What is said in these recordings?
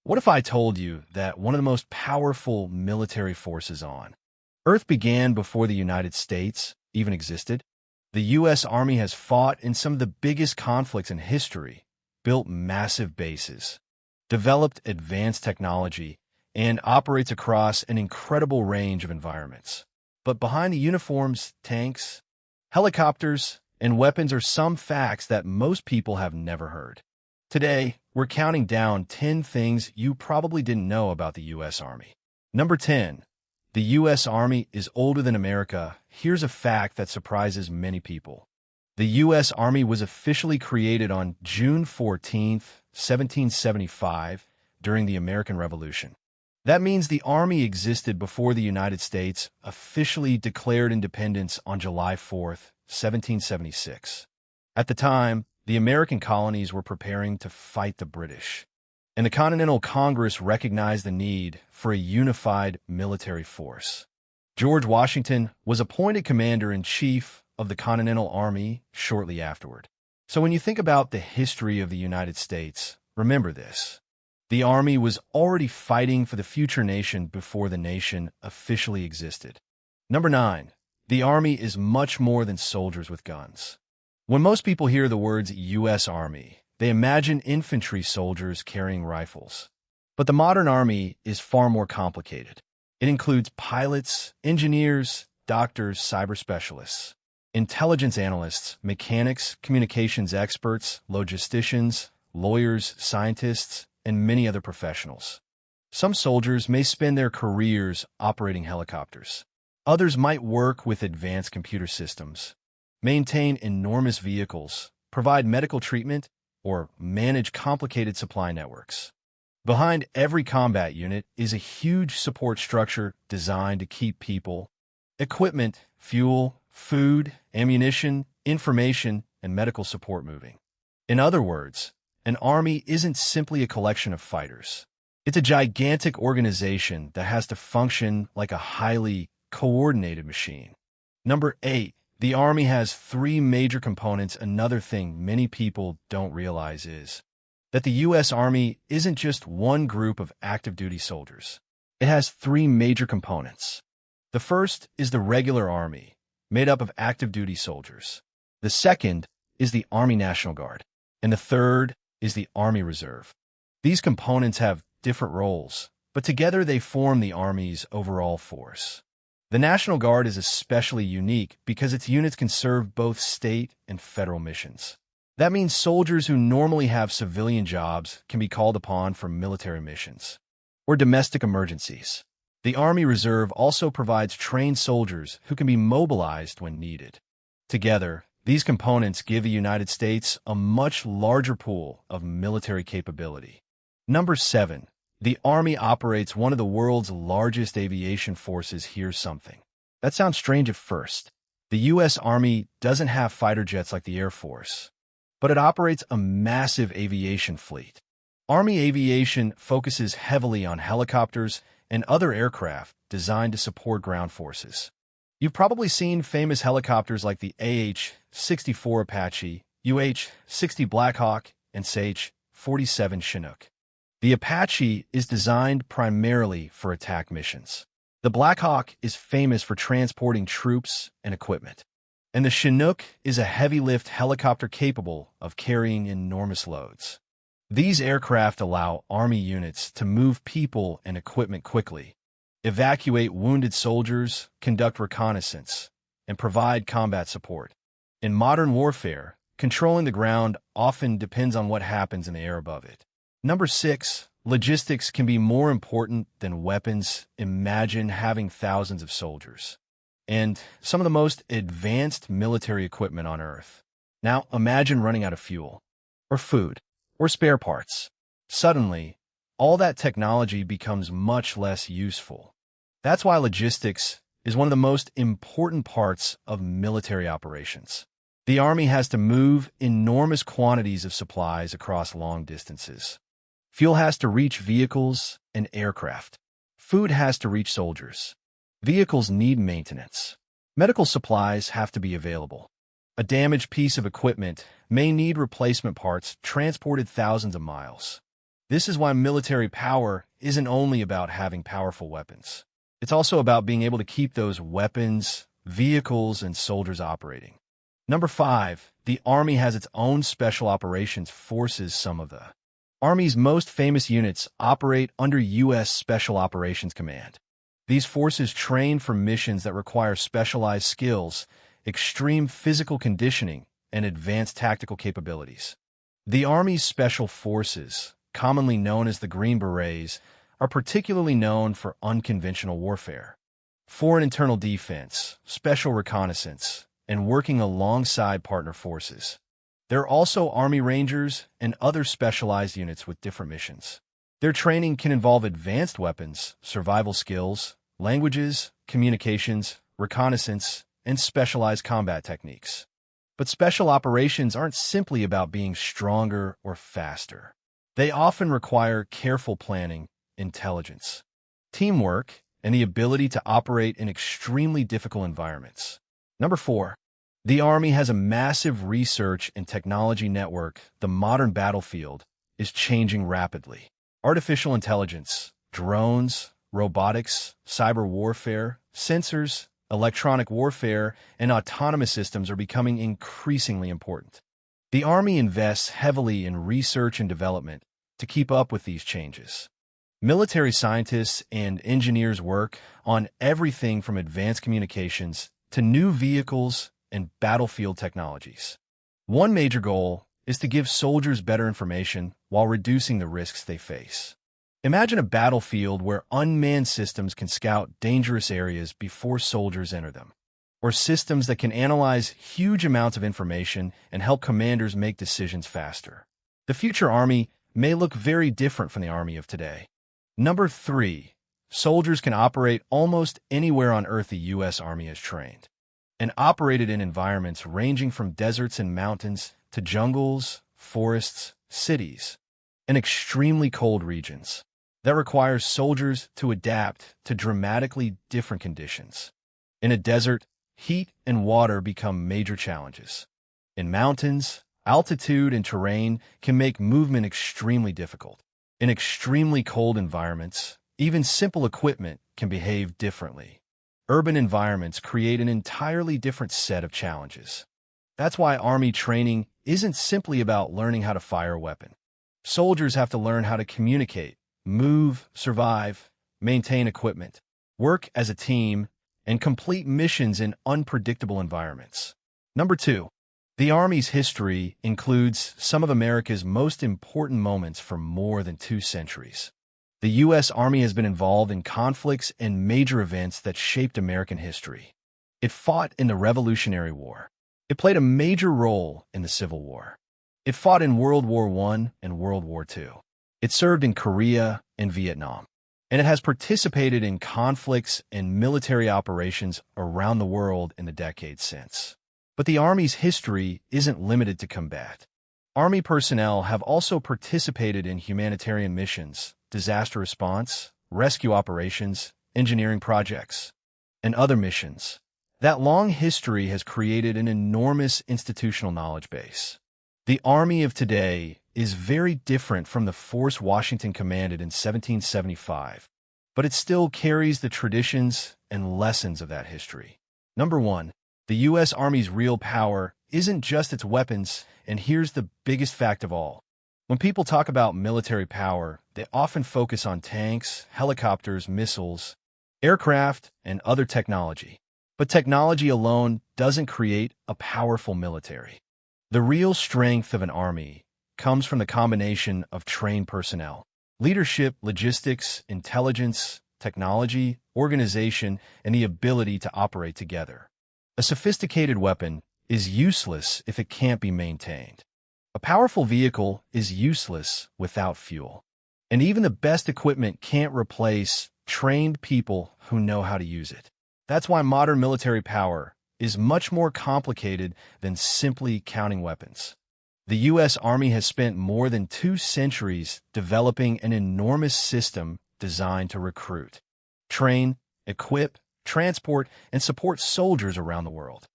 What if I told you that one of the most powerful military forces on Earth began before the United States even existed? The U.S. Army has fought in some of the biggest conflicts in history, built massive bases, developed advanced technology, and operates across an incredible range of environments. But behind the uniforms, tanks, helicopters, and weapons are some facts that most people have never heard. Today, we're counting down 10 things you probably didn't know about the U.S. Army. Number 10. The U.S. Army is older than America. Here's a fact that surprises many people. The U.S. Army was officially created on June 14, 1775, during the American Revolution. That means the Army existed before the United States officially declared independence on July 4, 1776. At the time, the American colonies were preparing to fight the British, and the Continental Congress recognized the need for a unified military force. George Washington was appointed commander-in-chief of the Continental Army shortly afterward. So when you think about the history of the United States, remember this. The Army was already fighting for the future nation before the nation officially existed. Number 9. The Army is much more than soldiers with guns. When most people hear the words U.S. Army, they imagine infantry soldiers carrying rifles. But the modern Army is far more complicated. It includes pilots, engineers, doctors, cyber specialists, intelligence analysts, mechanics, communications experts, logisticians, lawyers, scientists, and many other professionals. Some soldiers may spend their careers operating helicopters. Others might work with advanced computer systems, maintain enormous vehicles, provide medical treatment, or manage complicated supply networks. Behind every combat unit is a huge support structure designed to keep people, equipment, fuel, food, ammunition, information, and medical support moving. In other words, an army isn't simply a collection of fighters. It's a gigantic organization that has to function like a highly coordinated machine. Number 8. The Army has 3 major components. Another thing many people don't realize is that the U.S. Army isn't just one group of active duty soldiers. It has 3 major components. The first is the regular Army, made up of active duty soldiers. The second is the Army National Guard. And the third is the Army Reserve. These components have different roles, but together they form the Army's overall force. The National Guard is especially unique because its units can serve both state and federal missions. That means soldiers who normally have civilian jobs can be called upon for military missions or domestic emergencies. The Army Reserve also provides trained soldiers who can be mobilized when needed. Together, these components give the United States a much larger pool of military capability. Number 7. The Army operates one of the world's largest aviation forces. Here's something that sounds strange at first. The U.S. Army doesn't have fighter jets like the Air Force, but it operates a massive aviation fleet. Army aviation focuses heavily on helicopters and other aircraft designed to support ground forces. You've probably seen famous helicopters like the AH-64 Apache, UH-60 Blackhawk, and CH-47 Chinook. The Apache is designed primarily for attack missions. The Blackhawk is famous for transporting troops and equipment. And the Chinook is a heavy-lift helicopter capable of carrying enormous loads. These aircraft allow Army units to move people and equipment quickly, evacuate wounded soldiers, conduct reconnaissance, and provide combat support. In modern warfare, controlling the ground often depends on what happens in the air above it. Number 6. Logistics can be more important than weapons. Imagine having thousands of soldiers and some of the most advanced military equipment on Earth. Now imagine running out of fuel, or food, or spare parts. Suddenly, all that technology becomes much less useful. That's why logistics is one of the most important parts of military operations. The Army has to move enormous quantities of supplies across long distances. Fuel has to reach vehicles and aircraft. Food has to reach soldiers. Vehicles need maintenance. Medical supplies have to be available. A damaged piece of equipment may need replacement parts transported thousands of miles. This is why military power isn't only about having powerful weapons. It's also about being able to keep those weapons, vehicles, and soldiers operating. Number 5, the Army has its own special operations forces. Some of the Army's most famous units operate under U.S. Special Operations Command. These forces train for missions that require specialized skills, extreme physical conditioning, and advanced tactical capabilities. The Army's Special Forces, commonly known as the Green Berets, are particularly known for unconventional warfare, foreign internal defense, special reconnaissance, and working alongside partner forces. There are also Army Rangers and other specialized units with different missions. Their training can involve advanced weapons, survival skills, languages, communications, reconnaissance, and specialized combat techniques. But special operations aren't simply about being stronger or faster. They often require careful planning, intelligence, teamwork, and the ability to operate in extremely difficult environments. Number 4, the Army has a massive research and technology network. The modern battlefield is changing rapidly. Artificial intelligence, drones, robotics, cyber warfare, sensors, electronic warfare, and autonomous systems are becoming increasingly important. The Army invests heavily in research and development to keep up with these changes. Military scientists and engineers work on everything from advanced communications to new vehicles and battlefield technologies. One major goal is to give soldiers better information while reducing the risks they face. Imagine a battlefield where unmanned systems can scout dangerous areas before soldiers enter them, or systems that can analyze huge amounts of information and help commanders make decisions faster. The future Army may look very different from the Army of today. Number 3, soldiers can operate almost anywhere on Earth. The U.S. Army is trained and operated in environments ranging from deserts and mountains to jungles, forests, cities, and extremely cold regions. That requires soldiers to adapt to dramatically different conditions. In a desert, heat and water become major challenges. In mountains, altitude and terrain can make movement extremely difficult. In extremely cold environments, even simple equipment can behave differently. Urban environments create an entirely different set of challenges. That's why Army training isn't simply about learning how to fire a weapon. Soldiers have to learn how to communicate, move, survive, maintain equipment, work as a team, and complete missions in unpredictable environments. Number 2, the Army's history includes some of America's most important moments for more than 2 centuries. The U.S. Army has been involved in conflicts and major events that shaped American history. It fought in the Revolutionary War. It played a major role in the Civil War. It fought in World War I and World War II. It served in Korea and Vietnam. And it has participated in conflicts and military operations around the world in the decades since. But the Army's history isn't limited to combat. Army personnel have also participated in humanitarian missions, disaster response, rescue operations, engineering projects, and other missions. That long history has created an enormous institutional knowledge base. The Army of today is very different from the force Washington commanded in 1775, but it still carries the traditions and lessons of that history. Number 1, the U.S. Army's real power isn't just its weapons, and here's the biggest fact of all. When people talk about military power, they often focus on tanks, helicopters, missiles, aircraft, and other technology. But technology alone doesn't create a powerful military. The real strength of an army comes from the combination of trained personnel, leadership, logistics, intelligence, technology, organization, and the ability to operate together. A sophisticated weapon is useless if it can't be maintained. A powerful vehicle is useless without fuel. And even the best equipment can't replace trained people who know how to use it. That's why modern military power is much more complicated than simply counting weapons. The U.S. Army has spent more than 2 centuries developing an enormous system designed to recruit, train, equip, transport, and support soldiers around the world.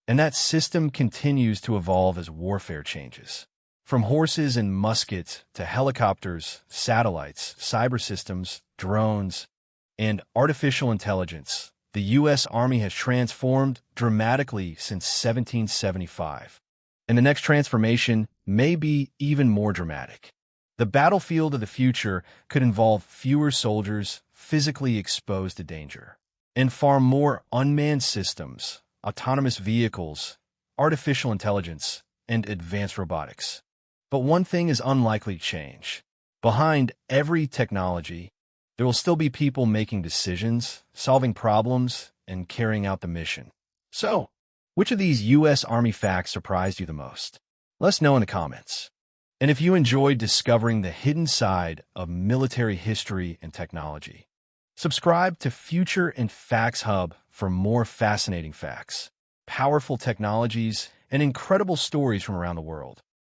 And that system continues to evolve as warfare changes. From horses and muskets to helicopters, satellites, cyber systems, drones, and artificial intelligence, the U.S. Army has transformed dramatically since 1775. And the next transformation may be even more dramatic. The battlefield of the future could involve fewer soldiers physically exposed to danger, and far more unmanned systems, autonomous vehicles, artificial intelligence, and advanced robotics. But one thing is unlikely to change. Behind every technology, there will still be people making decisions, solving problems, and carrying out the mission. So, which of these U.S. Army facts surprised you the most? Let us know in the comments. And if you enjoyed discovering the hidden side of military history and technology, subscribe to Future and Facts Hub for more fascinating facts, powerful technologies, and incredible stories from around the world.